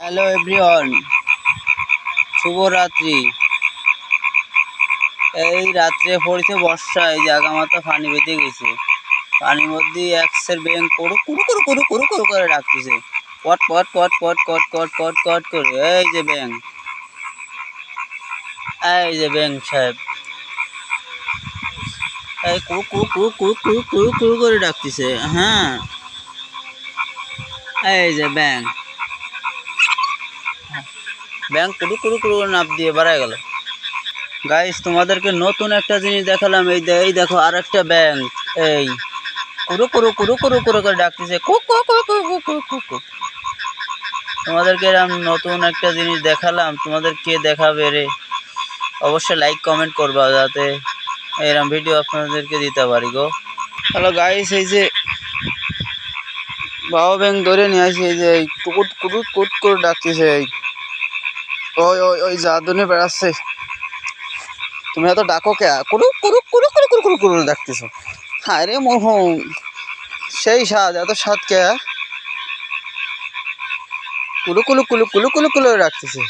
Hello everyone, শুভরাত্রি। এই রাত্রে পড়েছে বর্ষা, এই জায়গা মতো পানি বেঁধে গেছে। পানির মধ্যে একসের ব্যাং কুড়ু কুড়ু কুড়ু কুড়ু কুড়ু কুড়ু করে ডাকতেছে, কট কট কট কট কট কট কট কট করে। এই যে ব্যাং, এই যে ব্যাং সাহেব, এই কুড়ু কুড়ু কুড়ু কুড়ু কুড়ু কুড়ু কুড়ু করে ডাকতেছে। হ্যাঁ, এই যে ব্যাং, ব্যাং কুড়ু কুড়ু কুড়ু করে নাপ দিয়ে বাড়ায় গেল। গাইস, তোমাদেরকে নতুন একটা জিনিস দেখালাম। এই দেখো আর একটা ব্যাং, এই কুরু কুরু কুরু কুরু কুরু করে ডাকতেছে, cook cook cook cook cook cook cook cook. তোমাদেরকে এরকম নতুন একটা জিনিস দেখালাম, তোমাদের কে দেখাবে রে? অবশ্যই লাইক কমেন্ট করবা যাতে এরকম ভিডিও আপনাদেরকে দিতে পারি গো। হ্যালো গাইস, এই যে বাবা ব্যাং ধরে নিয়ে আসি, এই যে টুকুট কুটুট কুট করে ডাকতেছে। এই ওই ওই ওই জাদুনে বেড়াচ্ছে। তুমি এত ডাকো কে? কুরু কুরু কুরু কুরু কুরু কুরু কুরু ডাকতেছো। হায় রে মোহ, সেই স্বাদ, এত স্বাদ কে? কুলু কুলু কুলু কুলু কুলু কুলু রাখতেছে।